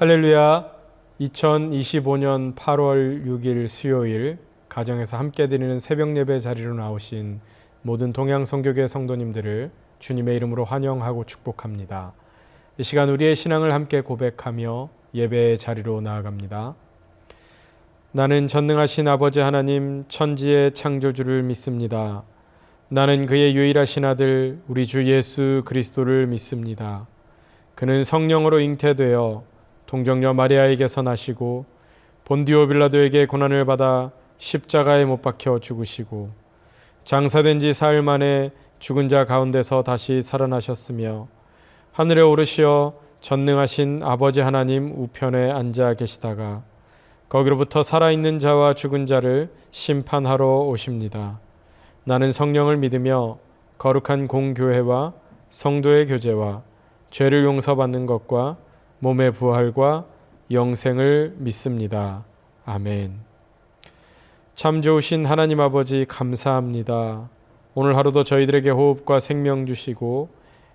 할렐루야. 2025년 8월 6일 수요일 가정에서 함께 드리는 새벽 예배 자리로 나오신 모든 동양선교회 성도님들을 주님의 이름으로 환영하고 축복합니다. 이 시간 우리의 신앙을 함께 고백하며 예배의 자리로 나아갑니다. 나는 전능하신 아버지 하나님 천지의 창조주를 믿습니다. 나는 그의 유일하신 아들 우리 주 예수 그리스도를 믿습니다. 그는 성령으로 잉태되어 동정녀 마리아에게서 나시고 본디오 빌라도에게 고난을 받아 십자가에 못 박혀 죽으시고 장사된 지 사흘 만에 죽은 자 가운데서 다시 살아나셨으며 하늘에 오르시어 전능하신 아버지 하나님 우편에 앉아 계시다가 거기로부터 살아있는 자와 죽은 자를 심판하러 오십니다. 나는 성령을 믿으며 거룩한 공교회와 성도의 교제와 죄를 용서받는 것과 몸의 부활과 영생을 믿습니다. 아멘. 참 좋으신 하나님 아버지 감사합니다. 오늘 하루도 저희들에게 호흡과 생명 주시고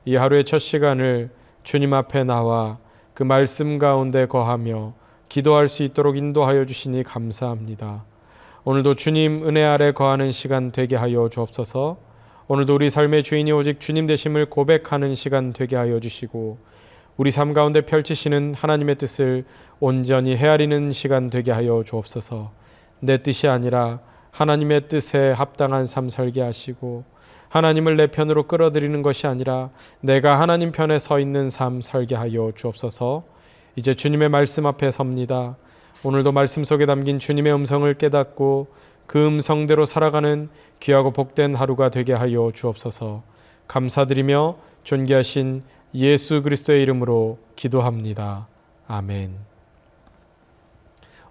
이 하루의 첫 시간을 주님 앞에 나와 그 말씀 가운데 거하며 기도할 수 있도록 인도하여 주시니 감사합니다. 오늘도 주님 은혜 아래 거하는 시간 되게 하여 주옵소서. 오늘도 우리 삶의 주인이 오직 주님 되심을 고백하는 시간 되게 하여 주시고 우리 삶 가운데 펼치시는 하나님의 뜻을 온전히 헤아리는 시간 되게 하여 주옵소서. 내 뜻이 아니라 하나님의 뜻에 합당한 삶 살게 하시고 하나님을 내 편으로 끌어들이는 것이 아니라 내가 하나님 편에 서 있는 삶 살게 하여 주옵소서. 이제 주님의 말씀 앞에 섭니다. 오늘도 말씀 속에 담긴 주님의 음성을 깨닫고 그 음성대로 살아가는 귀하고 복된 하루가 되게 하여 주옵소서. 감사드리며 존귀하신 예수 그리스도의 이름으로 기도합니다. 아멘.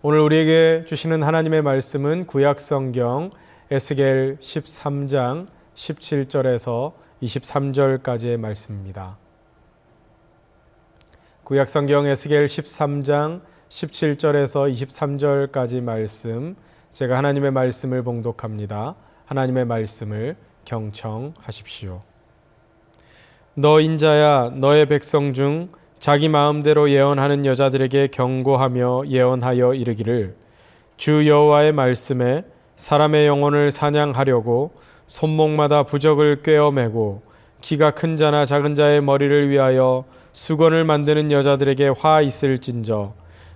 오늘 우리에게 주시는 하나님의 말씀은 구약성경 에스겔 13장 17절에서 23절까지의 말씀입니다. 구약성경 에스겔 13장 17절에서 23절까지 말씀, 제가 하나님의 말씀을 봉독합니다. 하나님의 말씀을 경청하십시오. 너 인자야, 너의 백성 중 자기 마음대로 예언하는 여자들에게 경고하며 예언하여 이르기를 주 여호와의 말씀에 사람의 영혼을 사냥하려고 손목마다 부적을 꿰어매고 키가 큰 자나 작은 자의 머리를 위하여 수건을 만드는 여자들에게 화 있을진저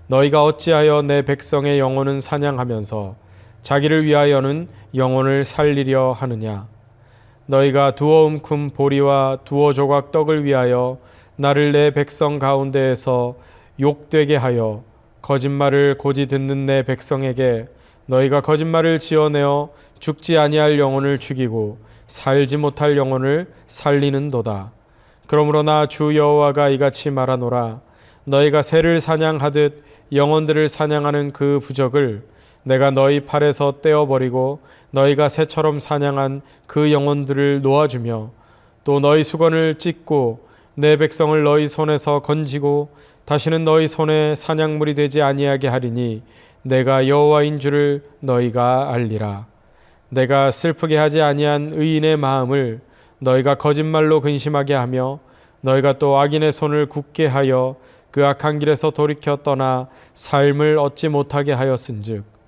너희가 어찌하여 내 백성의 영혼은 사냥하면서 자기를 위하여는 영혼을 살리려 하느냐. 너희가 두어 움큼 보리와 두어 조각 떡을 위하여 나를 내 백성 가운데에서 욕되게 하여 거짓말을 고지 듣는 내 백성에게 너희가 거짓말을 지어내어 죽지 아니할 영혼을 죽이고 살지 못할 영혼을 살리는도다. 그러므로 나 주 여호와가 이같이 말하노라. 너희가 새를 사냥하듯 영혼들을 사냥하는 그 부적을 내가 너희 팔에서 떼어버리고 너희가 새처럼 사냥한 그 영혼들을 놓아주며 또 너희 수건을 찢고 내 백성을 너희 손에서 건지고 다시는 너희 손에 사냥물이 되지 아니하게 하리니 내가 여호와인 줄을 너희가 알리라. 내가 슬프게 하지 아니한 의인의 마음을 너희가 거짓말로 근심하게 하며 너희가 또 악인의 손을 굳게 하여 그 악한 길에서 돌이켜 떠나 삶을 얻지 못하게 하였은즉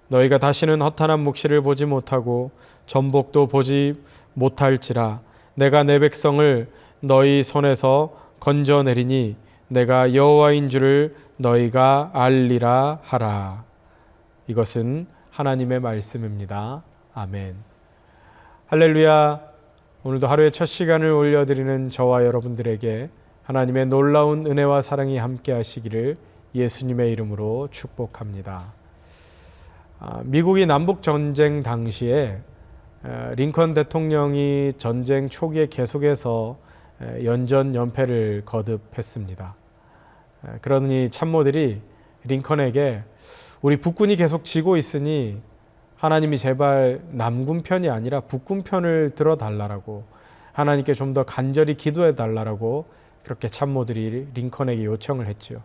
너희가 다시는 허탄한 묵시를 보지 못하고 전복도 보지 못할지라. 내가 내 백성을 너희 손에서 건져내리니 내가 여호와인 줄을 너희가 알리라 하라. 이것은 하나님의 말씀입니다. 아멘. 할렐루야. 오늘도 하루의 첫 시간을 올려드리는 저와 여러분들에게 하나님의 놀라운 은혜와 사랑이 함께 하시기를 예수님의 이름으로 축복합니다. 미국이 남북전쟁 당시에 링컨 대통령이 전쟁 초기에 계속해서 연전연패를 거듭했습니다. 그러니 참모들이 링컨에게 우리 북군이 계속 지고 있으니 하나님이 제발 남군 편이 아니라 북군 편을 들어달라고 하나님께 좀 더 간절히 기도해 달라고 그렇게 참모들이 링컨에게 요청을 했죠.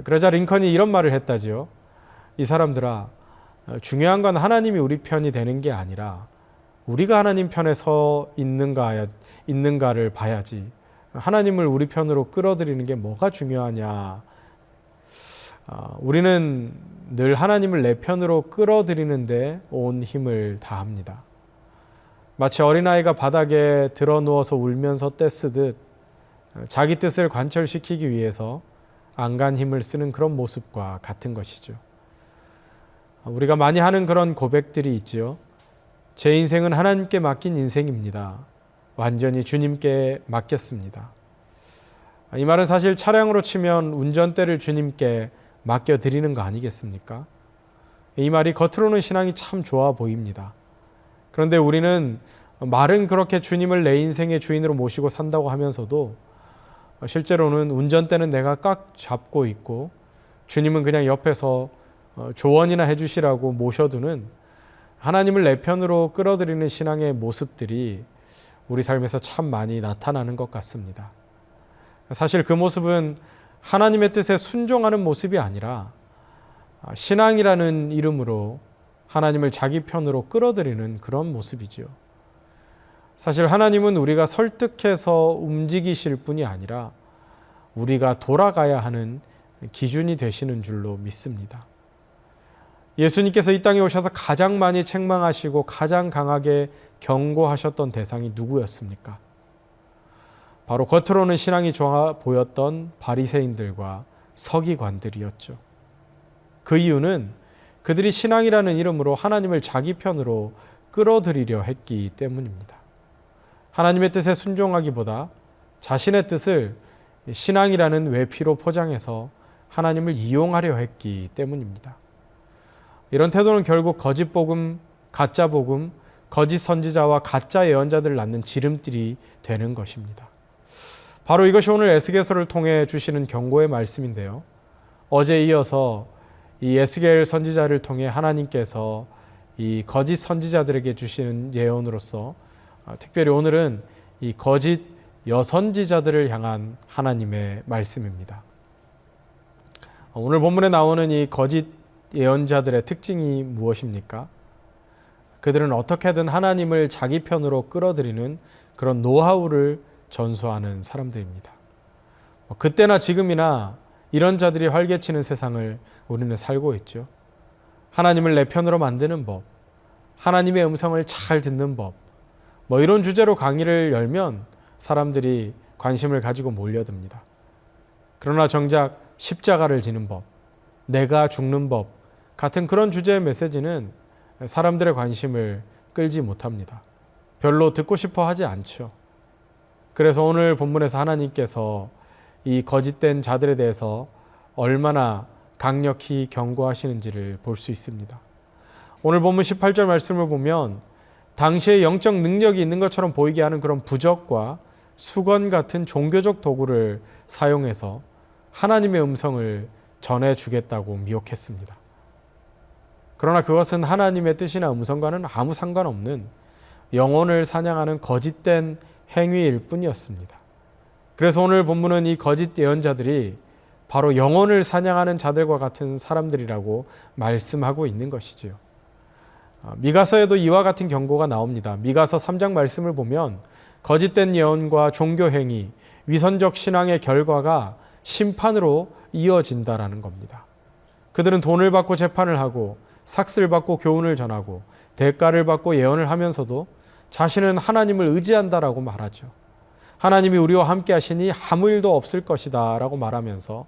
그러자 링컨이 이런 말을 했다지요. 이 사람들아, 중요한 건 하나님이 우리 편이 되는 게 아니라 우리가 하나님 편에 서 있는가를 봐야지 하나님을 우리 편으로 끌어들이는 게 뭐가 중요하냐. 우리는 늘 하나님을 내 편으로 끌어들이는데 온 힘을 다합니다. 마치 어린아이가 바닥에 드러 누워서 울면서 떼쓰듯 자기 뜻을 관철시키기 위해서 안간 힘을 쓰는 그런 모습과 같은 것이죠. 우리가 많이 하는 그런 고백들이 있죠. 제 인생은 하나님께 맡긴 인생입니다. 완전히 주님께 맡겼습니다. 이 말은 사실 차량으로 치면 운전대를 주님께 맡겨드리는 거 아니겠습니까? 이 말이 겉으로는 신앙이 참 좋아 보입니다. 그런데 우리는 말은 그렇게 주님을 내 인생의 주인으로 모시고 산다고 하면서도 실제로는 운전대는 내가 꽉 잡고 있고 주님은 그냥 옆에서 조언이나 해주시라고 모셔두는 하나님을 내 편으로 끌어들이는 신앙의 모습들이 우리 삶에서 참 많이 나타나는 것 같습니다. 사실 그 모습은 하나님의 뜻에 순종하는 모습이 아니라 신앙이라는 이름으로 하나님을 자기 편으로 끌어들이는 그런 모습이지요. 사실 하나님은 우리가 설득해서 움직이실 뿐이 아니라 우리가 돌아가야 하는 기준이 되시는 줄로 믿습니다. 예수님께서 이 땅에 오셔서 가장 많이 책망하시고 가장 강하게 경고하셨던 대상이 누구였습니까? 바로 겉으로는 신앙이 좋아 보였던 바리새인들과 서기관들이었죠. 그 이유는 그들이 신앙이라는 이름으로 하나님을 자기 편으로 끌어들이려 했기 때문입니다. 하나님의 뜻에 순종하기보다 자신의 뜻을 신앙이라는 외피로 포장해서 하나님을 이용하려 했기 때문입니다. 이런 태도는 결국 거짓 복음, 가짜 복음, 거짓 선지자와 가짜 예언자들을 낳는 지름길이 되는 것입니다. 바로 이것이 오늘 에스겔서를 통해 주시는 경고의 말씀인데요. 어제 이어서 이 에스겔 선지자를 통해 하나님께서 이 거짓 선지자들에게 주시는 예언으로서 특별히 오늘은 이 거짓 여선지자들을 향한 하나님의 말씀입니다. 오늘 본문에 나오는 이 거짓 예언자들의 특징이 무엇입니까? 그들은 어떻게든 하나님을 자기 편으로 끌어들이는 그런 노하우를 전수하는 사람들입니다. 그때나 지금이나 이런 자들이 활개치는 세상을 우리는 살고 있죠. 하나님을 내 편으로 만드는 법, 하나님의 음성을 잘 듣는 법, 이런 주제로 강의를 열면 사람들이 관심을 가지고 몰려듭니다. 그러나 정작 십자가를 지는 법, 내가 죽는 법 같은 그런 주제의 메시지는 사람들의 관심을 끌지 못합니다. 별로 듣고 싶어 하지 않죠. 그래서 오늘 본문에서 하나님께서 이 거짓된 자들에 대해서 얼마나 강력히 경고하시는지를 볼 수 있습니다. 오늘 본문 18절 말씀을 보면 당시에 영적 능력이 있는 것처럼 보이게 하는 그런 부적과 수건 같은 종교적 도구를 사용해서 하나님의 음성을 전해주겠다고 미혹했습니다. 그러나 그것은 하나님의 뜻이나 음성과는 아무 상관없는 영혼을 사냥하는 거짓된 행위일 뿐이었습니다. 그래서 오늘 본문은 이 거짓 예언자들이 바로 영혼을 사냥하는 자들과 같은 사람들이라고 말씀하고 있는 것이지요. 미가서에도 이와 같은 경고가 나옵니다. 미가서 3장 말씀을 보면 거짓된 예언과 종교 행위, 위선적 신앙의 결과가 심판으로 이어진다라는 겁니다. 그들은 돈을 받고 재판을 하고 삭슬 받고 교훈을 전하고 대가를 받고 예언을 하면서도 자신은 하나님을 의지한다라고 말하죠. 하나님이 우리와 함께 하시니 아무 일도 없을 것이다 라고 말하면서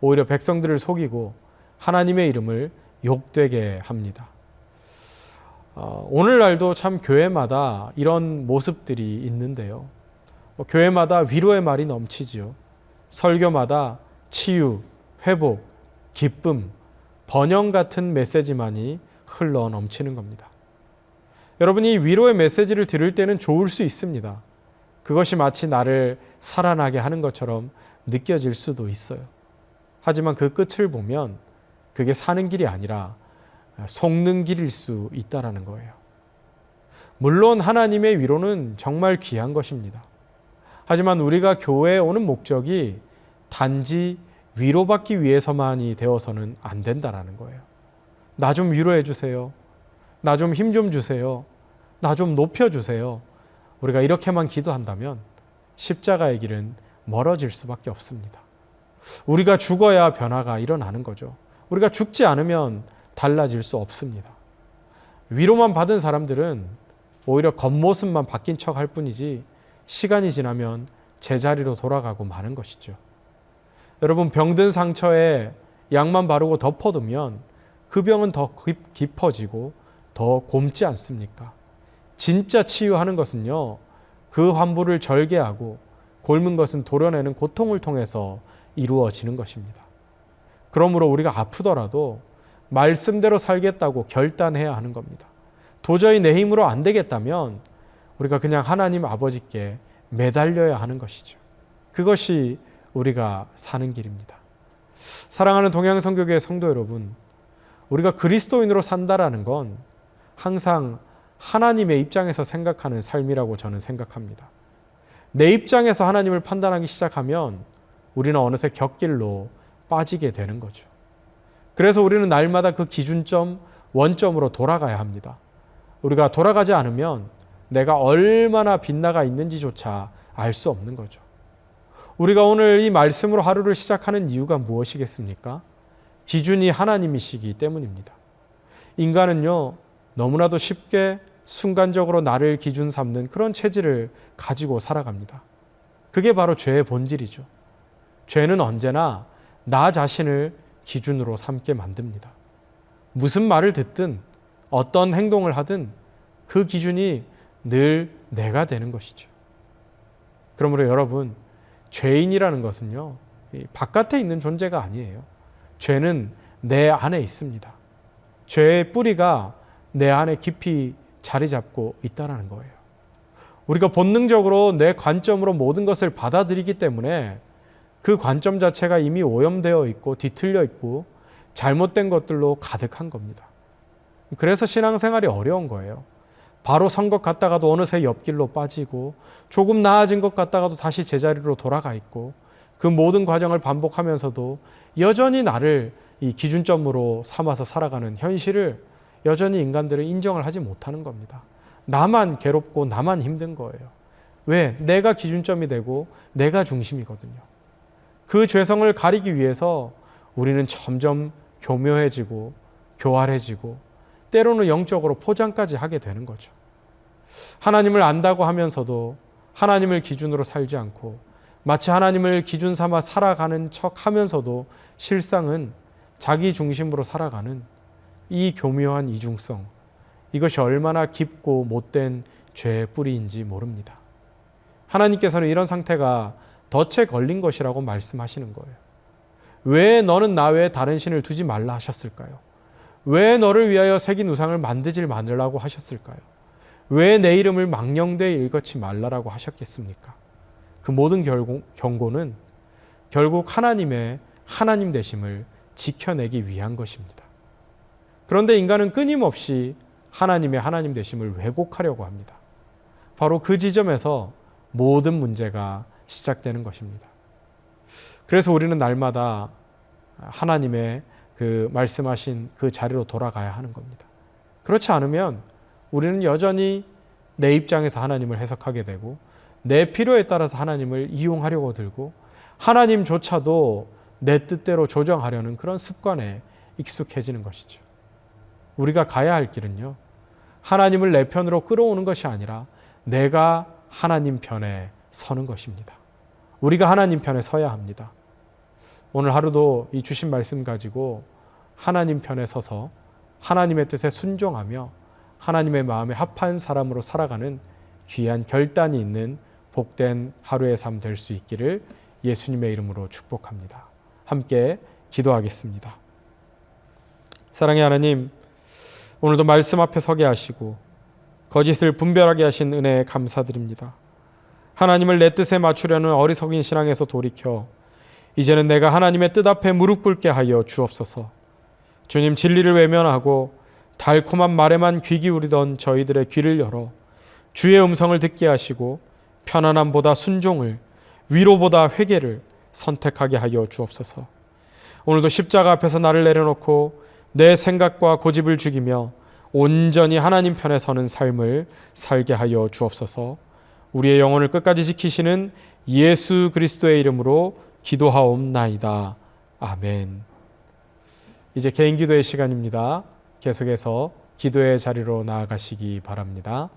오히려 백성들을 속이고 하나님의 이름을 욕되게 합니다. 오늘날도 참 교회마다 이런 모습들이 있는데요. 교회마다 위로의 말이 넘치죠. 설교마다 치유, 회복, 기쁨, 번영 같은 메시지만이 흘러 넘치는 겁니다. 여러분이 위로의 메시지를 들을 때는 좋을 수 있습니다. 그것이 마치 나를 살아나게 하는 것처럼 느껴질 수도 있어요. 하지만 그 끝을 보면 그게 사는 길이 아니라 속는 길일 수 있다는 거예요. 물론 하나님의 위로는 정말 귀한 것입니다. 하지만 우리가 교회에 오는 목적이 단지 위로받기 위해서만이 되어서는 안 된다는 거예요. 나 좀 위로해 주세요. 나 좀 힘 좀 주세요. 나 좀 높여주세요. 우리가 이렇게만 기도한다면 십자가의 길은 멀어질 수밖에 없습니다. 우리가 죽어야 변화가 일어나는 거죠. 우리가 죽지 않으면 달라질 수 없습니다. 위로만 받은 사람들은 오히려 겉모습만 바뀐 척 할 뿐이지 시간이 지나면 제자리로 돌아가고 마는 것이죠. 여러분, 병든 상처에 약만 바르고 덮어두면 그 병은 더 깊어지고 더 곪지 않습니까? 진짜 치유하는 것은요, 그 환부를 절개하고 곪은 것은 도려내는 고통을 통해서 이루어지는 것입니다. 그러므로 우리가 아프더라도 말씀대로 살겠다고 결단해야 하는 겁니다. 도저히 내 힘으로 안 되겠다면 우리가 그냥 하나님 아버지께 매달려야 하는 것이죠. 그것이 우리가 사는 길입니다. 사랑하는 동양선교교회 성도 여러분, 우리가 그리스도인으로 산다라는 건 항상 하나님의 입장에서 생각하는 삶이라고 저는 생각합니다. 내 입장에서 하나님을 판단하기 시작하면 우리는 어느새 곁길로 빠지게 되는 거죠. 그래서 우리는 날마다 그 기준점, 원점으로 돌아가야 합니다. 우리가 돌아가지 않으면 내가 얼마나 빗나가 있는지조차 알 수 없는 거죠. 우리가 오늘 이 말씀으로 하루를 시작하는 이유가 무엇이겠습니까? 기준이 하나님이시기 때문입니다. 인간은요, 너무나도 쉽게 순간적으로 나를 기준 삼는 그런 체질을 가지고 살아갑니다. 그게 바로 죄의 본질이죠. 죄는 언제나 나 자신을 기준으로 삼게 만듭니다. 무슨 말을 듣든 어떤 행동을 하든 그 기준이 늘 내가 되는 것이죠. 그러므로 여러분, 죄인이라는 것은요, 바깥에 있는 존재가 아니에요. 죄는 내 안에 있습니다. 죄의 뿌리가 내 안에 깊이 자리 잡고 있다는 거예요. 우리가 본능적으로 내 관점으로 모든 것을 받아들이기 때문에 그 관점 자체가 이미 오염되어 있고 뒤틀려 있고 잘못된 것들로 가득한 겁니다. 그래서 신앙생활이 어려운 거예요. 바로 선 것 같다가도 어느새 옆길로 빠지고 조금 나아진 것 같다가도 다시 제자리로 돌아가 있고 그 모든 과정을 반복하면서도 여전히 나를 이 기준점으로 삼아서 살아가는 현실을 여전히 인간들은 인정을 하지 못하는 겁니다. 나만 괴롭고 나만 힘든 거예요. 왜? 내가 기준점이 되고 내가 중심이거든요. 그 죄성을 가리기 위해서 우리는 점점 교묘해지고 교활해지고 때로는 영적으로 포장까지 하게 되는 거죠. 하나님을 안다고 하면서도 하나님을 기준으로 살지 않고 마치 하나님을 기준 삼아 살아가는 척 하면서도 실상은 자기 중심으로 살아가는 이 교묘한 이중성, 이것이 얼마나 깊고 못된 죄의 뿌리인지 모릅니다. 하나님께서는 이런 상태가 덫에 걸린 것이라고 말씀하시는 거예요. 왜 너는 나 외에 다른 신을 두지 말라 하셨을까요? 왜 너를 위하여 새긴 우상을 만들지 말라고 하셨을까요? 왜 내 이름을 망령되이 일컫지 말라라고 하셨겠습니까? 그 모든 경고는 결국 하나님의 하나님 되심을 지켜내기 위한 것입니다. 그런데 인간은 끊임없이 하나님의 하나님 되심을 왜곡하려고 합니다. 바로 그 지점에서 모든 문제가 시작되는 것입니다. 그래서 우리는 날마다 하나님의 그 말씀하신 그 자리로 돌아가야 하는 겁니다. 그렇지 않으면 우리는 여전히 내 입장에서 하나님을 해석하게 되고 내 필요에 따라서 하나님을 이용하려고 들고 하나님조차도 내 뜻대로 조정하려는 그런 습관에 익숙해지는 것이죠. 우리가 가야 할 길은요, 하나님을 내 편으로 끌어오는 것이 아니라 내가 하나님 편에 서는 것입니다. 우리가 하나님 편에 서야 합니다. 오늘 하루도 이 주신 말씀 가지고 하나님 편에 서서 하나님의 뜻에 순종하며 하나님의 마음에 합한 사람으로 살아가는 귀한 결단이 있는 복된 하루의 삶 될 수 있기를 예수님의 이름으로 축복합니다. 함께 기도하겠습니다. 사랑의 하나님, 오늘도 말씀 앞에 서게 하시고 거짓을 분별하게 하신 은혜에 감사드립니다. 하나님을 내 뜻에 맞추려는 어리석인 신앙에서 돌이켜 이제는 내가 하나님의 뜻 앞에 무릎 꿇게 하여 주옵소서. 주님, 진리를 외면하고 달콤한 말에만 귀 기울이던 저희들의 귀를 열어 주의 음성을 듣게 하시고 편안함보다 순종을, 위로보다 회개를 선택하게 하여 주옵소서. 오늘도 십자가 앞에서 나를 내려놓고 내 생각과 고집을 죽이며 온전히 하나님 편에 서는 삶을 살게 하여 주옵소서. 우리의 영혼을 끝까지 지키시는 예수 그리스도의 이름으로 기도하옵나이다. 아멘. 이제 개인 기도의 시간입니다. 계속해서 기도의 자리로 나아가시기 바랍니다.